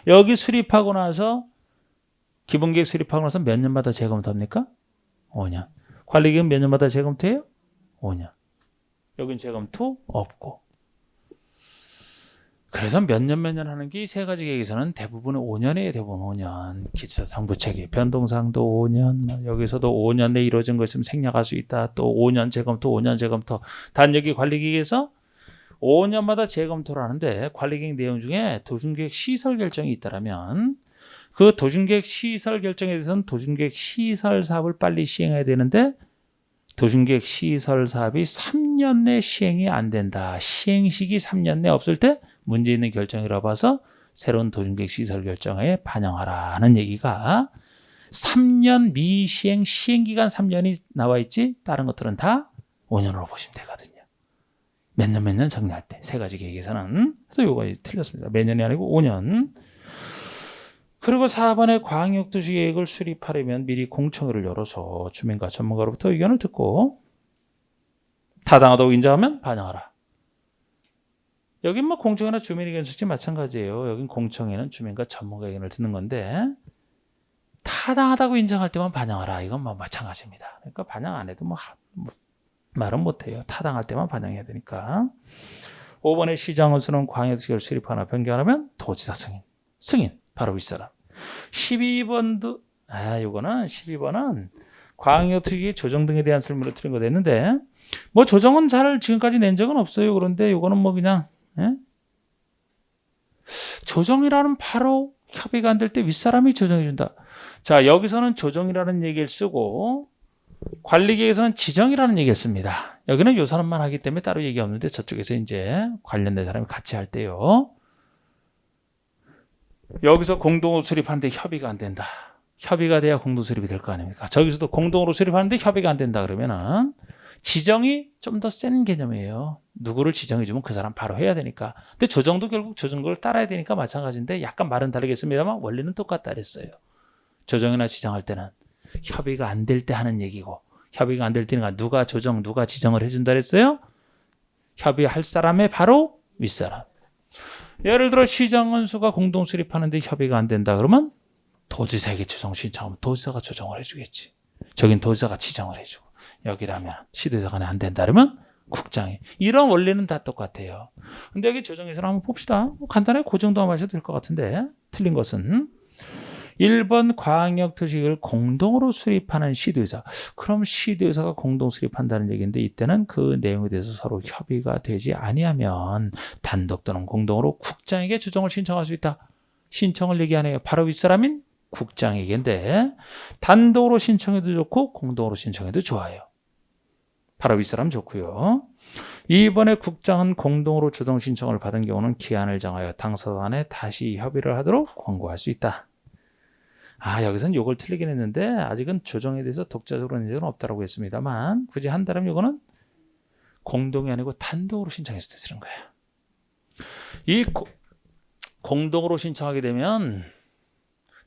[SPEAKER 1] 여기 수립하고 나서 기본계획 수립하고 나서 몇 년마다 재검토합니까? 5년. 관리계획은 몇 년마다 재검토해요? 5년. 여긴 재검토 없고. 그래서 몇 년 하는 게 이 세 가지 계획에서는 대부분은 5년이에요. 대부분 5년. 기초 정보체계 변동사항도 5년. 여기서도 5년 내에 이루어진 거 있으면 생략할 수 있다. 또 5년 재검토, 5년 재검토. 단 여기 관리계획에서 5년마다 재검토를 하는데 관리계획 내용 중에 도심계획 시설 결정이 있다면 그 도심계획 시설 결정에 대해서는 도심계획 시설 사업을 빨리 시행해야 되는데 도심계획 시설 사업이 3년 내 시행이 안 된다. 시행 시기 3년 내 없을 때 문제 있는 결정이라 봐서 새로운 도심계획 시설 결정에 반영하라는 얘기가 3년 미시행 시행기간 3년이 나와 있지 다른 것들은 다 5년으로 보시면 되거든요. 몇 년 정리할 때 세 가지 계획에서는 그래서 요거 틀렸습니다. 몇 년이 아니고 5년. 그리고 4번의 광역도시 계획을 수립하려면 미리 공청회를 열어서 주민과 전문가로부터 의견을 듣고 타당하다고 인정하면 반영하라. 여긴 뭐 공청회나 주민 의견 수치 마찬가지예요. 여긴 공청회는 주민과 전문가 의견을 듣는 건데 타당하다고 인정할 때만 반영하라. 이건 뭐 마찬가지입니다. 그러니까 반영 안 해도 뭐 말은 못해요. 타당할 때만 반영해야 되니까. 5번의 시장군수는 광역특혜를 수립하나 변경하면 도지사 승인. 바로 윗사람. 12번도 요거는 12번은 광역특혜 조정 등에 대한 설명을 틀린 거 됐는데 뭐 조정은 잘 지금까지 낸 적은 없어요. 그런데 요거는 뭐 그냥 조정이라는 바로 협의가 안 될 때 윗사람이 조정해준다. 자, 여기서는 조정이라는 얘기를 쓰고 관리계획에서는 지정이라는 얘기를 씁니다. 여기는 요 사람만 하기 때문에 따로 얘기 없는데 저쪽에서 이제 관련된 사람이 같이 할 때요. 여기서 공동으로 수립하는데 협의가 안 된다. 협의가 돼야 공동 수립이 될 거 아닙니까? 저기서도 공동으로 수립하는데 협의가 안 된다 그러면은 지정이 좀 더 센 개념이에요. 누구를 지정해주면 그 사람 바로 해야 되니까. 근데 조정도 결국 조정을 따라야 되니까 마찬가지인데 약간 말은 다르겠습니다만 원리는 똑같다 그랬어요. 조정이나 지정할 때는 협의가 안 될 때 하는 얘기고 협의가 안 될 때는 누가 조정, 누가 지정을 해준다 그랬어요? 협의할 사람의 바로 윗사람. 예를 들어 시장원수가 공동 수립하는데 협의가 안 된다 그러면 도지사에게 조정 신청하면 도지사가 조정을 해주겠지. 저긴 도지사가 지정을 해주고 여기라면 시도지사 간에 안 된다 그러면 국장이. 이런 원리는 다 똑같아요. 근데 여기 조정에서 한번 봅시다. 간단하게 그 정도만 하셔도 될 것 같은데 틀린 것은 1번 광역도시계획을 공동으로 수립하는 시도의사. 그럼 시도의사가 공동 수립한다는 얘기인데 이때는 그 내용에 대해서 서로 협의가 되지 아니하면 단독 또는 공동으로 국장에게 조정을 신청할 수 있다. 신청을 얘기하네요. 바로 윗사람인 국장에게인데 단독으로 신청해도 좋고 공동으로 신청해도 좋아요. 바로 윗사람 좋고요. 이번에 국장은 공동으로 조정 신청을 받은 경우는 기한을 정하여 당사자 간에 다시 협의를 하도록 권고할 수 있다. 여기서는 요걸 틀리긴 했는데 아직은 조정에 대해서 독자적으로 는 적은 없다고 했습니다만 굳이 한다면 이거는 공동이 아니고 단독으로 신청했을 때 쓰는 거예요. 이 공동으로 신청하게 되면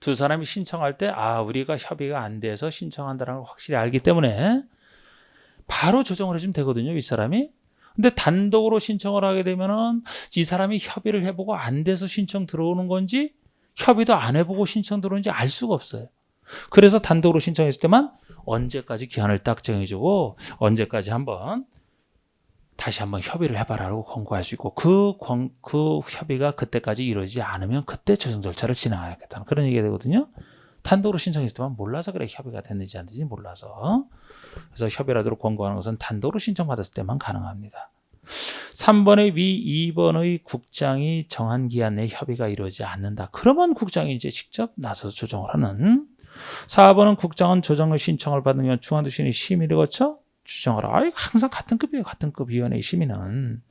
[SPEAKER 1] 두 사람이 신청할 때 우리가 협의가 안 돼서 신청한다는 걸 확실히 알기 때문에 바로 조정을 해주면 되거든요. 윗사람이. 근데 단독으로 신청을 하게 되면은 이 사람이 협의를 해보고 안 돼서 신청 들어오는 건지 협의도 안 해보고 신청 들어오는지 알 수가 없어요. 그래서 단독으로 신청했을 때만 언제까지 기한을 딱 정해주고 언제까지 다시 한번 협의를 해봐라고 권고할 수 있고 그 협의가 그때까지 이루어지지 않으면 그때 조정 절차를 진행하겠다는 그런 얘기가 되거든요. 단독으로 신청했을 때만 몰라서 그래 협의가 됐는지 안 됐는지 몰라서. 그래서 협의를 하도록 권고하는 것은 단독으로 신청받았을 때만 가능합니다. 3번의 위 2번의 국장이 정한 기한 내에 협의가 이루어지지 않는다. 그러면 국장이 이제 직접 나서서 조정을 하는. 4번은 국장은 조정의 신청을 받는 경우 중앙도시원이 심의를 거쳐 조정하라. 항상 같은 급이에요. 같은 급 위원회의 심의는.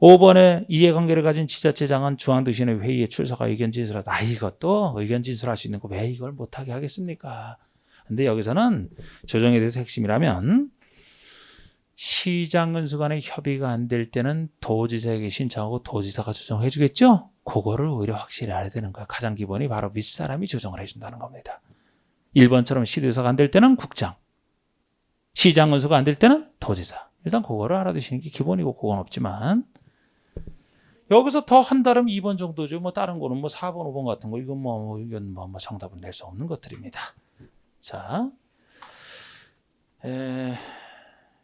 [SPEAKER 1] 5번에 이해관계를 가진 지자체장은 중앙도시원의 회의에 출석하 의견 진술하다. 이것도 의견 진술할 수 있는 거 왜 이걸 못하게 하겠습니까? 근데 여기서는 조정에 대해서 핵심이라면 시장 근수 간의 협의가 안 될 때는 도지사에게 신청하고 도지사가 조정해 주겠죠? 그거를 오히려 확실히 알아야 되는 거야. 가장 기본이 바로 윗사람이 조정을 해준다는 겁니다. 1번처럼 시도지사가 안 될 때는 국장, 시장 근수가 안 될 때는 도지사. 일단 그거를 알아두시는 게 기본이고 그건 없지만 여기서 더 한다면 2번 정도죠. 다른 거는 4번, 5번 같은 거 이건 이건 정답을 낼 수 없는 것들입니다. 자,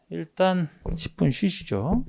[SPEAKER 1] 일단 10분 쉬시죠.